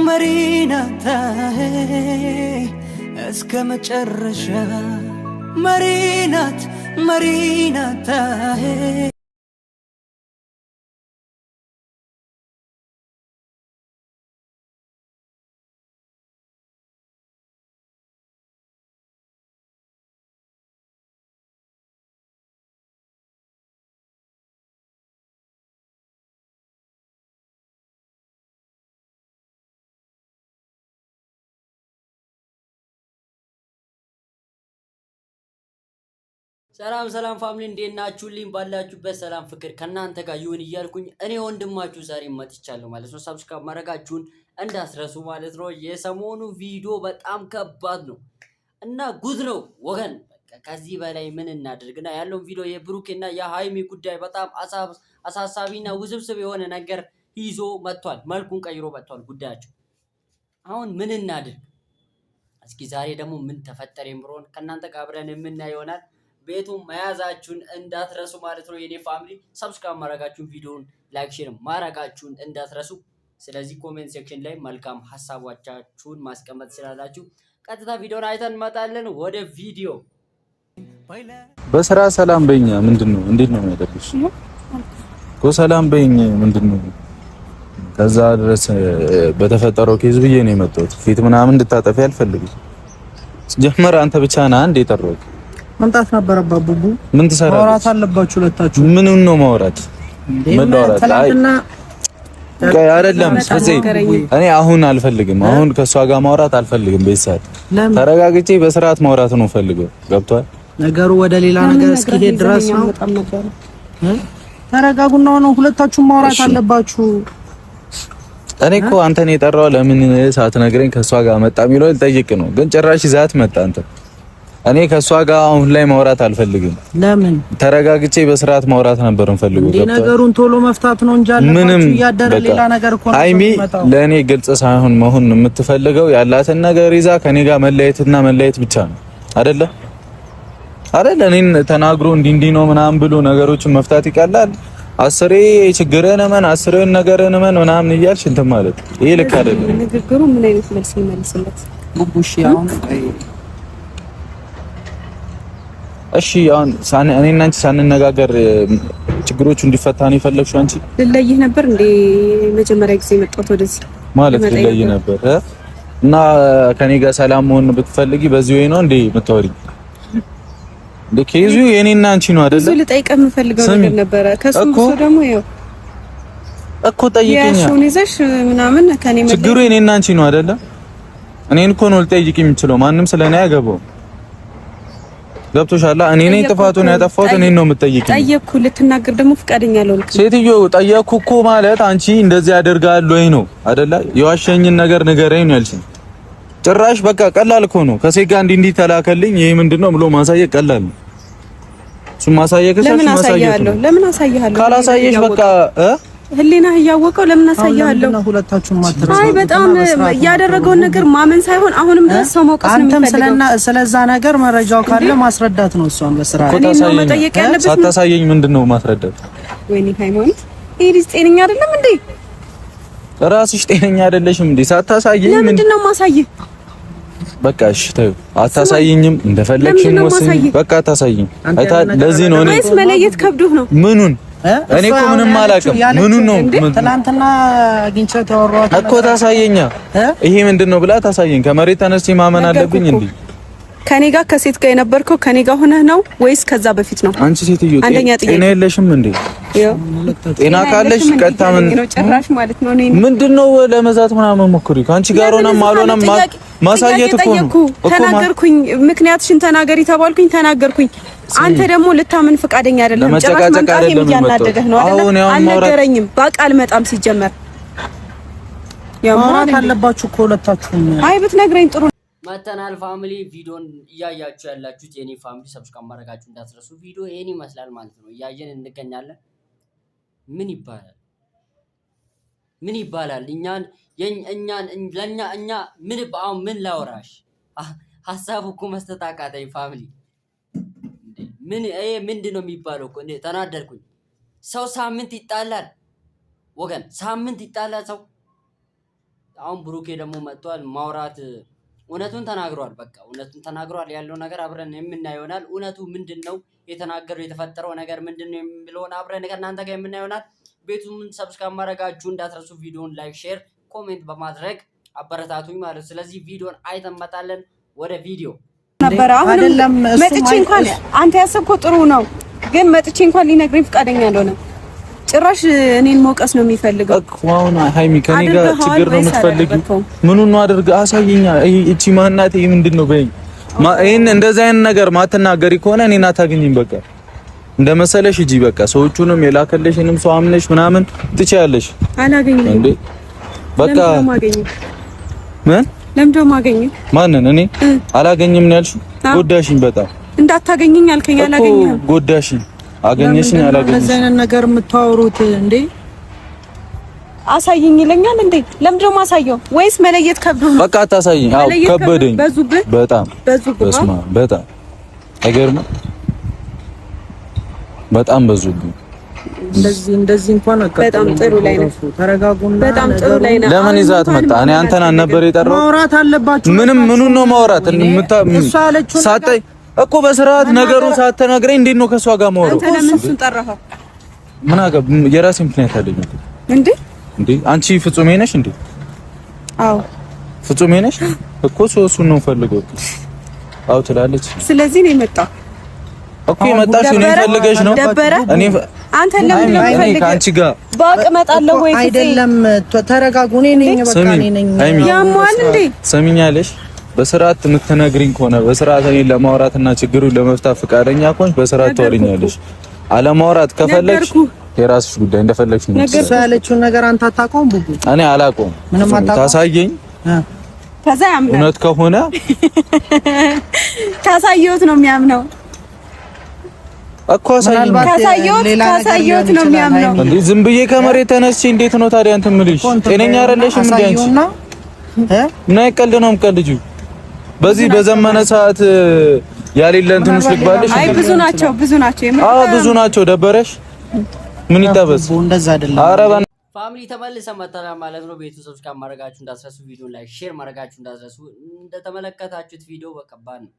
መሪናት እስከ መጨረሻ መሪናት ሰላም ፋሚሊ እንዴት ናችሁልኝ? ባላችሁበት ሰላም ፍቅር ከናንተ ጋር ይሁን እያልኩኝ እኔ ወንድማችሁ ዛሬ መጥቻለሁ ማለት ነው። ሰብስክራይብ ማድረጋችሁን እንዳትረሱ ማለት ነው። የሰሞኑ ቪዲዮ በጣም ከባድ ነው እና ጉድ ነው ወገን። ከዚህ በላይ ምን እናድርግና ያለውን ቪዲዮ የብሩክና የሃይሚ ጉዳይ በጣም አሳሳቢና ውስብስብ የሆነ ነገር ይዞ መጥቷል። መልኩን ቀይሮ መጥቷል ጉዳያቸው። አሁን ምን እናድርግ? እስኪ ዛሬ ደግሞ ምን ተፈጠረ የሚሮን ከናንተ ጋር አብረን የምናየው ይሆናል። ቤቱን መያዛችሁን እንዳትረሱ ማለት ነው። የኔ ፋሚሊ ሰብስክራይብ ማድረጋችሁን ቪዲዮውን ላይክ ሼር ማድረጋችሁን እንዳትረሱ። ስለዚህ ኮሜንት ሴክሽን ላይ መልካም ሐሳቦቻችሁን ማስቀመጥ ስላላችሁ ቀጥታ ቪዲዮውን አይተን እንመጣለን። ወደ ቪዲዮ በስራ ሰላም በእኛ ምንድነው? እንዴት ነው የሚያደርግሽ? ሰላም በእኛ ምንድነው? ከዛ ድረስ በተፈጠረው ኬዝ ብዬ ነው የመጣሁት። ፊት ምናምን እንድታጠፊ አልፈልግም። ጀመር አንተ ብቻ ነህ አንድ የጠራሁት። መምጣት ነበረባት ቡቡ። ምን ትሰራለህ? ማውራት አለባችሁ ሁለታችሁ። ምን ነው ማውራት? ትናንትና አይደለም እኔ አሁን አልፈልግም። አሁን ከሷ ጋር ማውራት አልፈልግም። በሰዓት ተረጋግጬ በስርዓት ማውራት ነው ፈልገው። ገብቷል? ነገሩ ወደ ሌላ ነገር እስኪሄድ ድረስ ነው። ተረጋጉና ነው ሁለታችሁ ማውራት አለባችሁ። እኔ እኮ አንተን የጠራው ለምን ሳትነግረኝ ከሷ ጋር መጣ የሚለው ልጠይቅ ነው። ግን ጭራሽ ይዛት መጣ አንተ። እኔ ከሷ ጋር አሁን ላይ ማውራት አልፈልግም። ለምን? ተረጋግጬ በስርዓት ማውራት ነበር እንፈልገው። ገብቷል? ነገሩን ቶሎ መፍታት ነው እንጂ አለባችሁ ያደረ ሌላ ነገር እኮ ነው። ሃይሚ ለኔ ግልጽ ሳይሆን መሆን የምትፈልገው ያላትን ነገር ይዛ ከኔ ጋር መለየት ብቻ ነው አይደለ? እኔን ተናግሮ እንዲህ ነው ምናምን ብሎ ነገሮችን መፍታት ይቀላል። አስሬ ችግርን እመን አስሬን ነገርን እመን ምናምን እያልሽ እንትን ማለት ይሄ ልክ አይደለም። ንግግሩ ምን አይነት መልስ ይመልስለት? ቡቡሽ አሁን እሺ አሁን እኔና አንቺ ሳንነጋገር ችግሮቹ እንዲፈታ ነው የፈለግሽው አንቺ? ልለይህ ነበር እንዴ መጀመሪያ ጊዜ መጣሁት ወደዚህ ማለት ልለይህ ነበር እና ከኔ ጋር ሰላም መሆን ብትፈልጊ በዚህ ወይ ነው እንዴ የምታወሪኝ? ኬዙ የኔና አንቺ ነው አይደለ? ብዙ ልጠይቅህ የምፈልገው ነገር ነበረ። ከሱ ደግሞ ይኸው እኮ ጠይቂኝ። ያሹን ይዘሽ ምናምን ከኔ ማለት ችግሩ የኔና አንቺ ነው አይደለ? እኔን እኮ ነው ልጠይቂ የምችለው። ማንም ስለኔ አያገባው። ገብቶሻል? እኔ ነኝ ጥፋቱን ያጠፋሁት። እኔን ነው የምትጠይቂኝ። ጠየቅኩ ልትናገር ደግሞ ፍቃደኛ አልሆንክም። ሴትዮ ጠየቅኩ እኮ ማለት አንቺ እንደዚህ ያደርጋል ወይ ነው አይደለ? የዋሸኝን ነገር ንገረኝ ነው ያልሽኝ። ጭራሽ በቃ ቀላል እኮ ነው። ከሴት ጋር እንዲህ ተላከልኝ ይሄ ምንድነው ብሎ ማሳየት ቀላል ነው። እሱ ማሳየት ለምን አሳያለሁ? ካላሳየሽ በቃ ህሊና እያወቀው ለምን አሳያለሁ? ሁለታችሁም ማትረሱ። አይ በጣም ያደረገውን ነገር ማመን ሳይሆን አሁንም ድረስ ሰው መውቀስ ነው የሚፈልገው። አንተም ስለዛ ነገር መረጃው ካለ ማስረዳት ነው። እሷን በስራ እኔ ነው መጠየቅ ያለብሽ። ሳታሳየኝ ምንድነው ማስረዳት? ወይኔ ሃይማኖት ይሄ ልጅ ጤነኛ አይደለም እንዴ? ራስሽ ጤነኛ አይደለሽም እንዴ? ሳታሳየኝ ምንድነው ማሳየህ? በቃ እሺ ተይው፣ አታሳየኝም። እንደፈለግሽም ወስኝ። በቃ አታሳየኝ። አይታ ለዚህ ነው እኔ መለየት ከብዶህ ነው። ምኑን? እኔ እኮ ምንም አላውቅም። ምኑን ነው? ትናንትና አግኝቼው ተወራሁት እኮ ታሳየኛ። ይሄ ምንድነው ብላ ታሳየኝ። ከመሬት ተነስቼ ማመን አለብኝ እንዴ? ከኔ ጋር ከሴት ጋር የነበርከው ከኔ ጋር ሆነህ ነው ወይስ ከዛ በፊት ነው? አንቺ ሴትዮ ጤና የለሽም እንዴ? ጤና ካለሽ ቀጥታ ምን ጭራሽ ማለት ነው ምንድነው ለመዛት ምናምን ሞክሪ። ካንቺ ጋር ሆነም አልሆነም ማሳየት እኮ ነው። ተናገርኩኝ፣ ምክንያትሽን ተናገሪ ተባልኩኝ፣ ተናገርኩኝ። አንተ ደግሞ ልታምን ፈቃደኛ አይደለም። ጭራሽ መንቃት የሚያናደደህ ነው አይደል? አልነገረኝም። በቃል መጣም ሲጀመር ያው ማውራት አለባችሁ እኮ ሁለታችሁም። አይ ብትነግረኝ ጥሩ መተናል። ፋሚሊ ቪዲዮን እያያችሁ ያላችሁት የኔ ፋሚሊ ሰብስክራይብ ማድረጋችሁ እንዳትረሱ። ቪዲዮ ይሄን ይመስላል ማለት ነው። እያየን እንገኛለን። ምን ይባላል? እኛ ምን ላወራሽ? ሐሳቡ እኮ መስጠት አቃተኝ ፋሚሊ። ምንድነው የሚባለው እኮ ተናደርኩኝ። ሰው ሳምንት ይጣላል ወገን፣ ሳምንት ይጣላል ሰው አሁን ብሩኬ ደግሞ መጥቷል ማውራት እውነቱን ተናግሯል። በቃ እውነቱን ተናግሯል። ያለው ነገር አብረን የምናየው ይሆናል። እውነቱ ምንድነው የተናገረው የተፈጠረው ነገር ምንድነው የሚለውን አብረን ከእናንተ ጋር የምናየው ይሆናል። ቤቱን ሰብስክራይብ ማድረጋችሁ እንዳትረሱ። ቪዲዮውን ላይክ፣ ሼር፣ ኮሜንት በማድረግ አበረታቱኝ ማለት። ስለዚህ ቪዲዮን አይተመጣለን ወደ ቪዲዮ ነበር። አሁንም መጥቼ እንኳን አንተ ያሰብከው ጥሩ ነው፣ ግን መጥቼ እንኳን ሊነግረኝ ፈቃደኛ አልሆነም። ጭራሽ እኔን መውቀስ ነው የሚፈልገው። አሁን ሃይሚ ከኔ ጋር ችግር ነው የምትፈልጊው? ምኑን ነው አድርጋ አሳየኛ። እቺ ማናት? ይሄ ምንድነው? በይ ይሄን እንደዛ አይነት ነገር ማትናገሪ ከሆነ እኔን አታገኝም። በቃ እንደመሰለሽ እጂ በቃ ሰዎቹንም የላከለሽንም ሰው አምነሽ ምናምን ትችያለሽ። አላገኝም እንዴ? በቃ ምን ለምንድነው ማገኘው? ማንን? እኔ አላገኝም ነው ያልሽው? ጎዳሽኝ። በጣም እንዳታገኘኝ አልከኝ። አላገኘም። ጎዳሽኝ። አገኘሽኝ። አላገኘሽ። ለዛ አይነት ነገር የምታወሩት እንዴ? አሳይኝ ይለኛል እንዴ? ለምንድነው ማሳየው? ወይስ መለየት ከብዶህ? በቃ አታሳይኝ። አዎ ከበደኝ። በጣም በስማ በጣም አይገርምም? በጣም በዙብኝ። እንደዚህ እንኳን በጣም ጥሩ ላይ ነው። ተረጋጉና በጣም ጥሩ ላይ ነው። ለምን ይዛት መጣ? እኔ አንተን ነበር የጠራው። ማውራት አለባችሁ። ምኑን ነው ማውራት? እሷ ያለችው ሳታይ እኮ በስርዓት ነገሩን ሳትነግረኝ እንዴት ነው ከሷ ጋር ማውራት? አንተ ለምን እሱን ጠራኸው? ምን አገባ? የራሴ ምክንያት አለኝ እንዴ? አንቺ ፍጹሜ ነሽ እንዴ? አዎ ፍጹሜ ነሽ እኮ። እሱን ነው ፈልገው። አዎ ትላለች። ስለዚህ ነው የመጣው እኮ። የመጣሽ ነው ፈልገሽ ነው? እኔ አንተ ለምን ነው ፈልገሽ? ከአንቺ ጋር ባቅ እመጣለሁ ወይ? አይደለም ተረጋጉ። እኔ ነኝ በቃ እኔ ነኝ። ያሟል እንዴ? ሰሚኛለሽ? በስርዓት የምትነግሪኝ ከሆነ በስርዓት እኔን ለማውራትና ችግሩን ለመፍታት ፈቃደኛ ከሆንሽ በስርዓት ታወሪኛለሽ። አለማውራት ከፈለግሽ የራስሽ ጉዳይ፣ እንደፈለግሽ ነው። ነገር ያለችውን ነገር አንተ አታውቀውም ቡቡ። እኔ አላውቀውም። ምንም ታሳየኝ። ከዛ ያምናል። እውነት ከሆነ ካሳየሁት ነው የሚያምነው እኮ። አሳየኝ። ካሳየሁት ነው የሚያምነው እንዴ? ዝም ብዬ ከመሬት ተነስቼ እንዴት ነው ታዲያ እንትን የምልሽ? ጤነኛ አይደለሽም እንዴ አንቺ? ምን አይቀልድ ነው የምቀልጂው? በዚህ በዘመነ ሰዓት ያሌለ እንትን ውስጥ ልግባለሽ? አይ ብዙ ናቸው። አዎ ብዙ ናቸው። ደበረሽ? ምን ይታበስ? እንደዛ አይደለም። ኧረ ፋሚሊ ተመልሰን መጥተናል ማለት ነው። ቤቱ ሰብስክራይብ ማድረጋችሁ እንዳትረሱ፣ ቪዲዮ ላይክ ሼር ማድረጋችሁ እንዳትረሱ። እንደተመለከታችሁት ቪዲዮ በቀባን ነው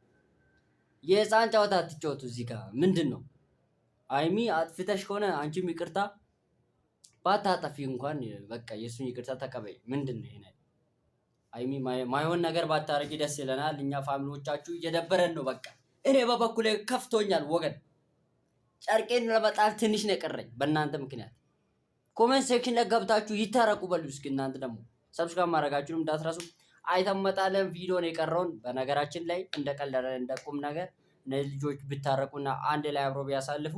የህፃን ጨዋታ አትጫወቱ። እዚህ ጋር ምንድን ነው ሃይሚ አጥፍተሽ ከሆነ አንቺም ይቅርታ ባታጠፊ እንኳን በቃ የሱን ይቅርታ ተቀበይ። ምንድን ነው ይሄ? ሃይሚ ማይሆን ነገር ባታረጊ ደስ ይለናል። እኛ ፋሚሊዎቻችሁ እየደበረን ነው። በቃ እኔ በበኩሌ ከፍቶኛል ወገን። ጨርቄን ለመጣል ትንሽ ነው የቀረኝ በእናንተ ምክንያት። ኮሜንት ሴክሽን ላይ ገብታችሁ ይታረቁ በሉ እስኪ። እናንተ ደግሞ ሰብስክራይብ ማድረጋችሁንም እንዳትረሱ። አይተመጣለን ቪዲዮ ነው የቀረውን። በነገራችን ላይ እንደ ቀልድ እንደ ቁም ነገር እነዚህ ልጆች ብታረቁና አንድ ላይ አብሮ ቢያሳልፉ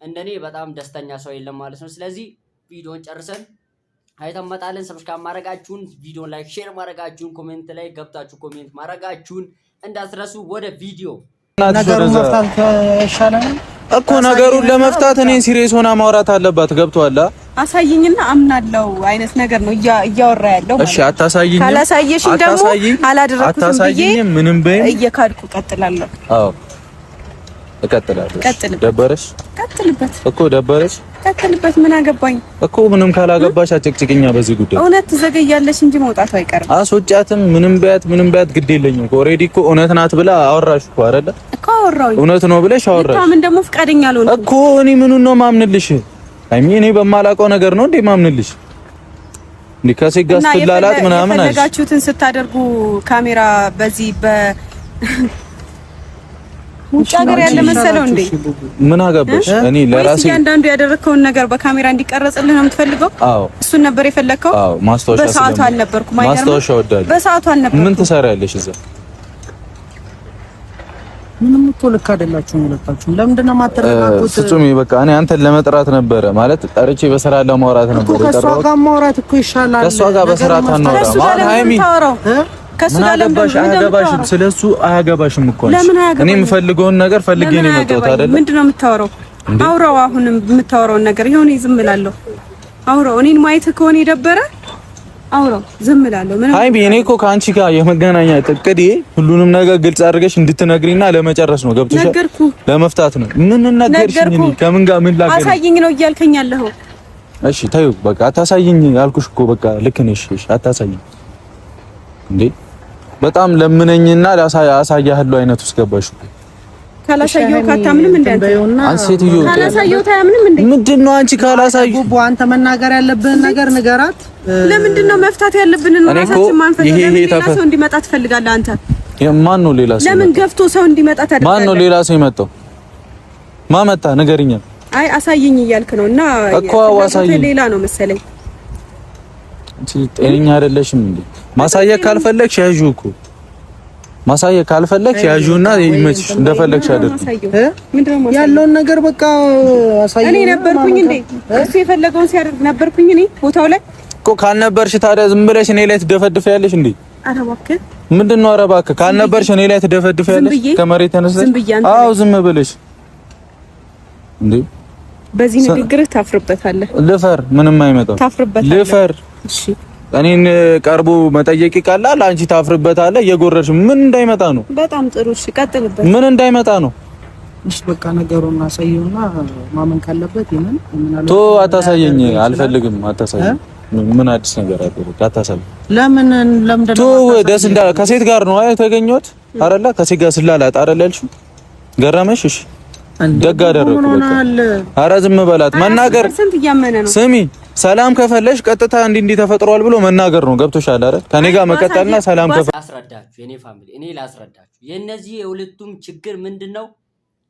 እንደኔ በጣም ደስተኛ ሰው የለም ማለት ነው። ስለዚህ ቪዲዮን ጨርሰን አይተመጣለን። ሰብስክራይብ ማድረጋችሁን፣ ቪዲዮ ላይክ ሼር ማድረጋችሁን፣ ኮሜንት ላይ ገብታችሁ ኮሜንት ማድረጋችሁን እንዳትረሱ። ወደ ቪዲዮ ነገሩን መፍታት ይሻላል እኮ። ነገሩን ለመፍታት እኔን ሲሪየስ ሆና ማውራት አለባት። ገብቷል? አሳይኝና አምናለው አይነት ነገር ነው እያወራ ያለው። እሺ አታሳይኝ። ካላሳየሽኝ ደግሞ አላደረኩትም ብዬ ምንም በይ እየካድኩ ቀጥላለሁ። አዎ እቀጥላለሁ። ደበረሽ? ቀጥልበት እኮ ደበረሽ? ቀጥልበት። ምን አገባኝ እኮ። ምንም ካላገባሽ አጨቅጭቅኛ በዚህ ጉዳይ። እውነት ትዘገያለሽ እንጂ መውጣቱ አይቀርም። አስወጫትም ምንም ቢያት ግድ የለኝም። ኦሬዲ እኮ እውነት ናት ብላ አወራሽ እኮ አይደለ? እኮ አወራሁኝ። እውነት ነው ብለሽ አወራሽ። ምን ደግሞ ፍቃደኛ አልሆንኩም እኮ። እኔ ምኑን ነው ማምንልሽ? እኔ በማላውቀው ነገር ነው እንዴ ማምንልሽ? እንዴ ከሴት ጋር ስትላላት ምናምን አልሽ። የፈለጋችሁትን ስታደርጉ ካሜራ በዚህ ውጭ ሀገር ያለ መሰለው እንዴ? ምን አገባሽ? እኔ ለራሴ እያንዳንዱ ያደረከውን ነገር በካሜራ እንዲቀረጽልህ ነው የምትፈልገው? አዎ እሱን ነበር የፈለከው? አዎ ማስታወሻ። በሰዓቱ አልነበርኩም። ማስታወሻ ወዳለሁ። በሰዓቱ አልነበርኩም። ምን ትሰሪያለሽ እዛ? ምንም እኮ ልክ አይደላችሁም ሁለታችሁም። ለምንድን ነው የማትረጋጉት? ፍጹም በቃ እኔ አንተን ለመጥራት ነበረ ማለት ጠርቼ በስራ ለማውራት ነበር የጠራሁት። ከሷ ጋር ማውራት እኮ ይሻላል። ከሷ ጋር በስራ ታናውራ ማለት ሃይሚ ምን አገባሽ? አያገባሽም። ስለሱ አያገባሽም እኮ እኔ የምፈልገውን ነገር ፈልጌ ነው የመጣሁት አይደል? ምንድነው የምታወራው? አውራው። አሁንም የምታወራውን ነገር ይሁን ዝም እላለሁ። አውራው። እኔን ማየት ከሆነ የደበረ አውራው፣ ዝም እላለሁ። ምን ሃይሚ እኔ እኮ ከአንቺ ጋር የመገናኛ ጥቅዴ ሁሉንም ነገር ግልጽ አድርገሽ እንድትነግሪና ለመጨረስ ነው። ገብቶሻል? ለመፍታት ነው። ምን ነገርሽኝ? ከምን ጋር ምን ላገኝ? አሳይኝ ነው እያልከኝ ያለኸው? እሺ ተይው በቃ አታሳይኝ ያልኩሽ እኮ በቃ ልክ ነሽ። እሺ አታሳይኝ እንዴ በጣም ለምነኝና አሳያለሁ አይነት ውስጥ ገባሽ እኮ። ካላሳየው ካታምንም እንደንተውና አንሴትዮ ካላሳየው ታያምንም እንዴ? ምንድነው አንቺ ካላሳዩ ቡቡ አንተ መናገር ያለብህን ነገር ንገራት። ለምንድነው መፍታት ያለብንን ራሳችን ማንፈልግ? ሌላ ሰው እንዲመጣ ትፈልጋለህ አንተ? ማን ነው ሌላ ሰው? ለምን ገፍቶ ሰው እንዲመጣ ታደርጋለህ? ማን ነው ሌላ ሰው የመጣው? ማመጣ ንገሪኝ። አይ አሳየኝ እያልክ ነውና እኮ አሳየኝ። ሌላ ነው መሰለኝ። አንቺ ጤነኛ አይደለሽም እንዴ? ማሳየት ካልፈለግሽ ያዡ እኮ ማሳየት ካልፈለግሽ ያዡና ይመችሽ እንደፈለግሽ አድርጊ። ያለውን ነገር በቃ አሳየኝ። እኔ ነበርኩኝ እንዴ? እሱ የፈለገውን ሲያደርግ ነበርኩኝ እኔ ቦታው ላይ እኮ። ካልነበርሽ ታዲያ ዝም ብለሽ እኔ ላይ ትደፈድፊያለሽ እንዴ? ኧረ እባክህ ምንድነው? ኧረ እባክህ ካልነበርሽ እኔ ላይ ትደፈድፊያለሽ ከመሬት ተነስተሽ? አዎ ዝም ብለሽ እንዴ? በዚህ ንግግርህ ታፍርበታለህ። ልፈር ምንም አይመጣም። ታፍርበታለህ። ልፈር እሺ። እኔን ቀርቦ መጠየቅ ይቃላል። አንቺ ታፍርበታለህ። እየጎረርሽ ምን እንዳይመጣ ነው? በጣም ጥሩ እሺ፣ ቀጥልበት። ምን እንዳይመጣ ነው? እሺ በቃ ነገሩን አሳየውና ማመን ካለበት ይመን። ቶ አታሳየኝ፣ አልፈልግም። አታሳየኝ። ምን አዲስ ነገር አለ? አታሳየኝ። ለምን ቶ ደስ እንዳለ ከሴት ጋር ነው የተገኘሁት አይደለ? ከሴት ጋር ስላላጥ አይደለ ያልሽው? ገረመሽ? እሺ ደግ አደረኩ። በቃ ኧረ ዝም በላት። መናገር ስሚ፣ ሰላም ከፈለሽ ቀጥታ እንዲህ ተፈጥሯል ብሎ መናገር ነው። ገብቶሻል አይደል? ከኔ ጋር መቀጠልና ሰላም ላስረዳችሁ የኔ ፋሚሊ፣ እኔ ላስረዳችሁ የእነዚህ የሁለቱም ችግር ምንድነው?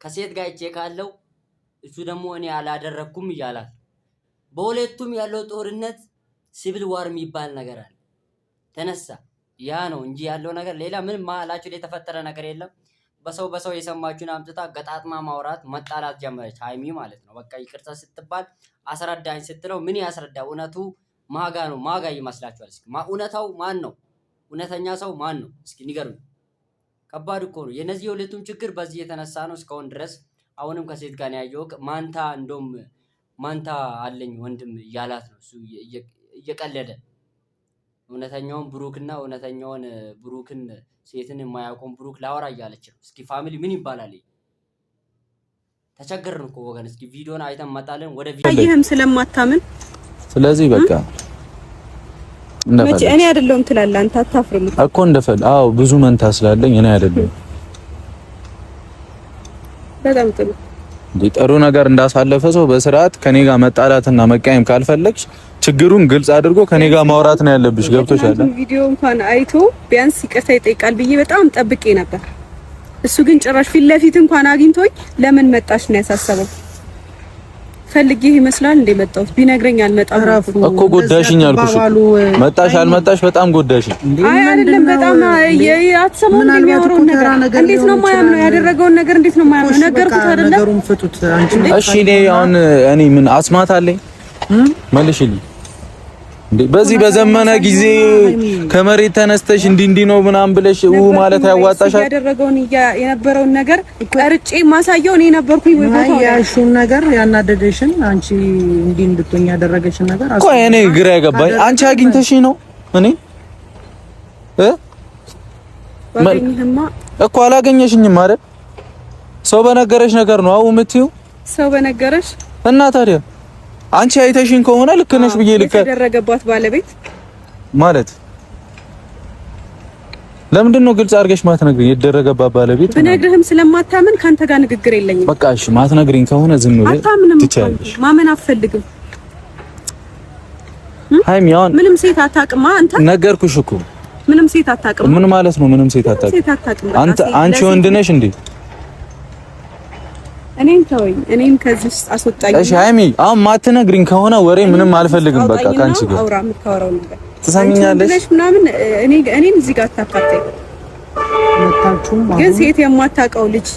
ከሴት ጋር እጄ ካለው እሱ ደግሞ እኔ አላደረኩም እያላት፣ በሁለቱም ያለው ጦርነት ሲቪል ዋር የሚባል ነገር አለ። ተነሳ ያ ነው እንጂ ያለው ነገር ሌላ ምንም መሀላችሁ ላይ የተፈጠረ ነገር የለም። በሰው የሰማችሁን አምጥታ ገጣጥማ ማውራት መጣላት ጀመረች፣ ሃይሚ ማለት ነው። በቃ ይቅርታ ስትባል አስረዳኝ ስትለው ምን ያስረዳ? እውነቱ ማጋ ነው። ማጋ ይመስላችኋል? እስኪ እውነታው ማን ነው? እውነተኛ ሰው ማን ነው? እስኪ ንገሩኝ። ከባድ እኮ ነው። የነዚህ የሁለቱም ችግር በዚህ የተነሳ ነው እስካሁን ድረስ። አሁንም ከሴት ጋር ነው ያየው። ማንታ እንደውም ማንታ አለኝ ወንድም እያላት ነው እሱ እየቀለደ። እውነተኛውን ብሩክና እውነተኛውን ብሩክን ሴትን የማያውቀውን ብሩክ ላወራ እያለች ነው። እስኪ ፋሚሊ ምን ይባላል? ተቸገርን እኮ ወገን። እስኪ ቪዲዮን አይተን መጣለን ወደ ቪዲዮ። አይህም ስለማታምን ስለዚህ በቃ መቼ እኔ አይደለሁም ትላለህ አንተ። አታፍርም እኮ እንደፈል። አዎ ብዙ መንታ ስላለኝ እኔ አይደለሁም። በጣም ጥሩ ጥሩ ነገር እንዳሳለፈ ሰው በስርዓት ከኔ ጋር መጣላትና መቃየም ካልፈለግሽ ችግሩን ግልጽ አድርጎ ከኔ ጋር ማውራት ነው ያለብሽ። ገብቶሻል? ቪዲዮ እንኳን አይቶ ቢያንስ ይቅርታ ይጠይቃል ብዬ በጣም ጠብቄ ነበር። እሱ ግን ጭራሽ ፊት ለፊት እንኳን አግኝቶኝ ለምን መጣሽ ነው ያሳሰበው። ፈልጌ ይመስላል እንደ መጣሁት ቢነግረኝ አልመጣም እኮ። ጎዳሽኝ አልኩሽ። መጣሽ አልመጣሽ በጣም ጎዳሽኝ። አይ አይደለም በጣም አትሰማው እንደሚያወራው ነገር እንዴት ነው የማያምነው? ያደረገውን ነገር እንዴት ነው የማያምነው? ነገርኩት አይደለም። ነገሩን ፍቱት አንቺ። እሺ እኔ ምን አስማት አለኝ? መልሽልኝ እንዴ። በዚህ በዘመነ ጊዜ ከመሬት ተነስተሽ እንዲህ ነው ምናምን ብለሽ ማለት ያዋጣሻል? ያደረገውን የነበረውን ነገር ቀርጬ ማሳየው እኔ ነበርኩኝ ወይ ቦታው ያልሽውን ነገር ያናደደሽን አንቺ እንዲህ እንድትሆኝ ያደረገሽን ነገር እኮ እኔ ግራ ያገባኝ አንቺ አግኝተሽኝ ነው እኔ እኮ አላገኘሽኝም አይደል? ሰው በነገረሽ ነገር ነው አው የምትይው። ሰው በነገረሽ እና ታዲያ አንቺ አይተሽኝ ከሆነ ልክ ነሽ ብዬ ልክ የተደረገባት ባለቤት ማለት ለምንድን ነው ግልጽ አድርገሽ ማትነግሪኝ? የተደረገባት ባለቤት ብነግርህም ስለማታምን ካንተ ጋር ንግግር የለኝም። በቃ እሺ ማትነግሪኝ ከሆነ ዝም ብለሽ ትቻለሽ። ማመን አትፈልግም። ሃይሚ አሁን ምንም ሴት አታውቅም። አንተ ነገርኩሽ እኮ ምንም ሴት አታውቅም። ምን ማለት ነው? ምንም ሴት አታውቅም። አንቺ ወንድ ነሽ እንዴ? እኔን ተወኝ። እኔን ከዚህ ውስጥ አስወጣኝ። እሺ ሃይሚ አሁን ማትነግሪኝ ከሆነ ወሬ ምንም አልፈልግም። በቃ ካንቺ ጋር አውራ የምታወራው ነገር ትሰሚኛለሽ ምናምን እኔን እዚህ ጋር አታካተኝ። ግን ሴት የማታውቀው ልጅ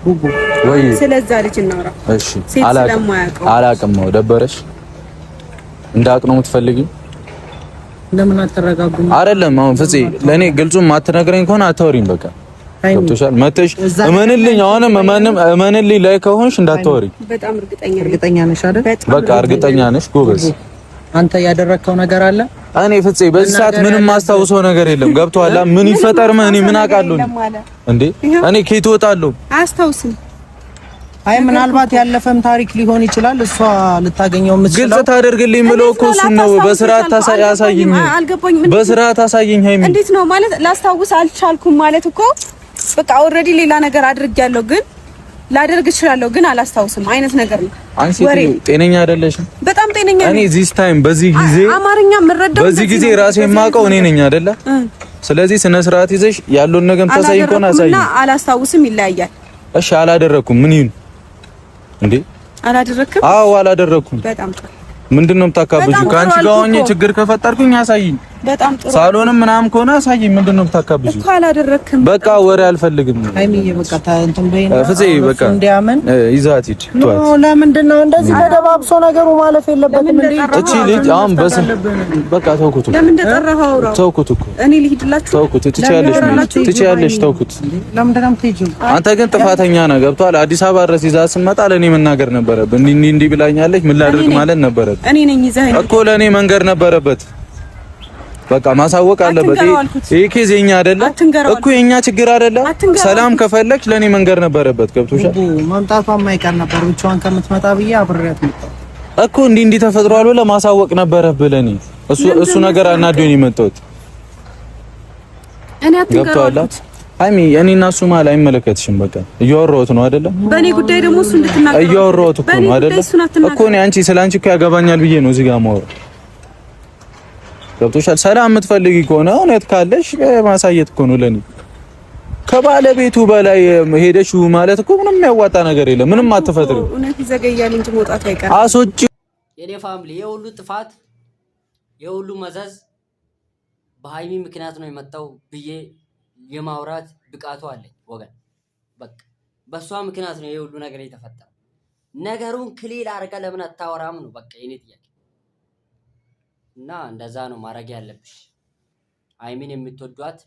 ቡቡ ወይ ስለዛ ልጅ እናውራ። እሺ አላውቅም ነው ደበረሽ? እንዳውቅ ነው የምትፈልጊው? ለምን አትረጋጉም? አይደለም አሁን ፍፄ ለኔ ግልጹን ማትነግረኝ ከሆነ አታወሪኝ። በቃ ገብቶሻል? መተሽ እመንልኝ። አሁንም እመንልኝ ላይ ከሆንሽ እንዳታወሪ። በጣም እርግጠኛ ነሽ አይደል? በቃ እርግጠኛ ነሽ ጎበዝ። አንተ ያደረከው ነገር አለ? እኔ ፍፄ በዚህ ሰዓት ምንም ማስታውሰው ነገር የለም። ገብቶሃል? ምን ይፈጠር እኔ ምን አውቃለሁ እንዴ? እኔ ከየት እወጣለሁ? አያስታውስም። አይ ምናልባት ያለፈም ታሪክ ሊሆን ይችላል። እሷ ልታገኘው የምትችለው ግልጽ ታደርግልኝ ብሎ እኮ እሱ ነው። በስርዓት ታሳየኝ፣ በስርዓት ታሳየኝ። ሃይሚ እንዴት ነው ማለት ላስታውስ አልቻልኩም ማለት እኮ በቃ ኦልሬዲ ሌላ ነገር አድርጌያለሁ፣ ግን ላደርግ እችላለሁ ግን አላስታውስም አይነት ነገር ነው። አንቺ ጤነኛ አይደለሽም። በጣም ጤነኛ ነኝ። እኔ ዚስ ታይም በዚህ ጊዜ አማርኛ ምረዳው በዚህ ጊዜ ራሴን ማውቀው እኔ ነኝ አይደለ? ስለዚህ ስነ ስርዓት ይዘሽ ያለውን ነገር ታሳይኝ ከሆነ አሳይኝ። አላስታውስም ይለያያል። እሺ አላደረኩም። ምን ይሁን እንዴ? አላደረኩም? አዎ አላደረኩም። በጣም ጥሩ። ምንድነው የምታካብጂው? ካንቺ ጋር ሆኜ ችግር ከፈጠርኩኝ አሳይኝ። በጣም ጥሩ። ሳሎንም ምናምን ከሆነ አሳይኝ። ምንድነው የምታካብጂው? እኮ አላደረኩም። በቃ ወሬ አልፈልግም። ሃይሚዬ በቃ እንትን በይና ፍፄ በቃ እንዲያምን ይዛት ሂድ። ኖ ለምንድን ነው እንደዚህ ተደባብሶ ነገሩ ማለፍ የለበትም እንዴ? እቺ ልጅ አሁን በቃ ተውኩት። ለምን እንደጠራኸው አውራው። ተውኩት እኮ እኔ ልሂድላችሁ። ተውኩት። ትችያለሽ። ተውኩት። ለምንድን ነው የምትሄጂው? አንተ ግን ጥፋተኛ ነህ። ገብቶሃል? አዲስ አበባ ድረስ ይዛ ስመጣ ለኔ መናገር ነበረብህ። እንዲህ ብላኛለች ምን ላድርግ ማለት ነበረብህ እኔ ነኝ ይዘህ እኮ ለኔ መንገር ነበረበት። በቃ ማሳወቅ አለበት። ይሄ ኬዝ የኛ አይደለ እኮ የኛ ችግር አይደለ። ሰላም ከፈለግሽ ለኔ መንገር ነበረበት። ገብቶሻል? መምጣቷ የማይቀር ነበር። ብቻዋን ከምትመጣ ብዬ አብሬያት መጣሁ እኮ እንዲህ ተፈጥሯል ብለህ ማሳወቅ ነበረብህ ለኔ። እሱ ነገር አናዶኝ የመጣሁት እኔ አትንገራው። ሃይሚ እኔና እሱ ማለት አይመለከትሽም። በቃ እያወራሁት ነው አይደለ? በእኔ ጉዳይ ደግሞ እሱ እንድትናገር እያወራሁት እኮ ነው አይደለ? እኮ እኔ ስላንቺ እኮ ያገባኛል ብዬ ነው እዚህ ጋር ማወራ። ገብቶሻል? ሰላም የምትፈልጊ ከሆነ እውነት ካለሽ ማሳየት እኮ ነው ለኔ። ከባለቤቱ በላይ ሄደሽ ማለት እኮ ምንም የሚያዋጣ ነገር የለም። ምንም አትፈጥሪም። እውነት ይዘገያል እንጂ መውጣት አይቀርም። አሶጪ የኔ ፋሚሊ የሁሉ ጥፋት የሁሉ መዘዝ በሃይሚ ምክንያት ነው የመጣው ብዬ የማውራት ብቃቱ አለኝ ወገን። በቃ በሷ ምክንያት ነው የሁሉ ነገር የተፈጠረው። ነገሩን ክሊል አድርጋ ለምን አታወራም ነው በቃ የኔ ጥያቄ። እና እንደዛ ነው ማድረግ ያለብሽ። ሃይሚን የምትወዷት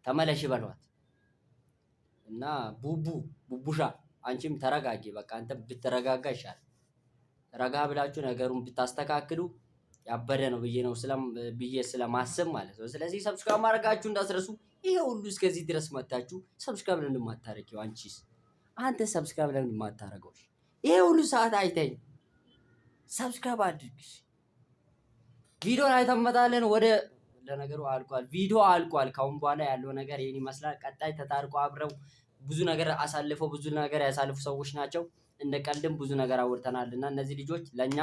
ተመለሽ በሏት። እና ቡቡሻ አንቺም ተረጋጊ። በቃ አንተ ብትረጋጋ ይሻላል። ረጋ ብላችሁ ነገሩን ብታስተካክሉ ያበደ ነው ብዬ ስለማስብ ማለት ነው። ስለዚህ ሰብስክራይብ ማድረጋችሁ እንዳትረሱ። ይሄ ሁሉ እስከዚህ ድረስ መጣችሁ ሰብስክራይብ ለምን እንደማታረጊው? አንተ ሰብስክራይብ ለምን እንደማታረገው? ይሄ ሁሉ ሰዓት አይተኝ ሰብስክራይብ አድርግሽ። ቪዲዮ ላይ ተመጣለን ወደ ለነገሩ አልቋል። ቪዲዮ አልቋል። ካሁን በኋላ ያለው ነገር ይሄን ይመስላል። ቀጣይ ተታርቆ አብረው ብዙ ነገር ያሳልፉ ሰዎች ናቸው። እንደ ቀልድም ብዙ ነገር አውርተናልና እነዚህ ልጆች ለኛ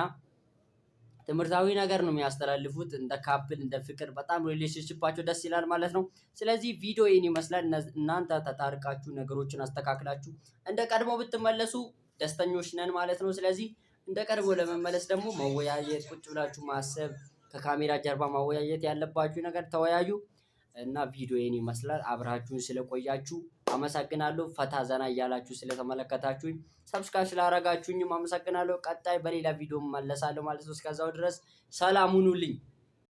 ትምህርታዊ ነገር ነው የሚያስተላልፉት። እንደ ካፕል እንደ ፍቅር በጣም ሪሌሽንሺፓቸው ደስ ይላል ማለት ነው። ስለዚህ ቪዲዮ ይሄን ይመስላል። እናንተ ተታርቃችሁ ነገሮችን አስተካክላችሁ እንደ ቀድሞ ብትመለሱ ደስተኞች ነን ማለት ነው። ስለዚህ እንደ ቀድሞ ለመመለስ ደግሞ መወያየት፣ ቁጭ ብላችሁ ማሰብ፣ ከካሜራ ጀርባ ማወያየት ያለባችሁ ነገር ተወያዩ እና ቪዲዮ ይሄን ይመስላል። አብራችሁን ስለቆያችሁ አመሰግናለሁ። ፈታ ዘና እያላችሁ ስለተመለከታችሁኝ ሰብስክራይብ ስላደረጋችሁኝም አመሰግናለሁ። ቀጣይ በሌላ ቪዲዮ መለሳለሁ ማለት ነው። እስከዛው ድረስ ሰላም ሁኑልኝ።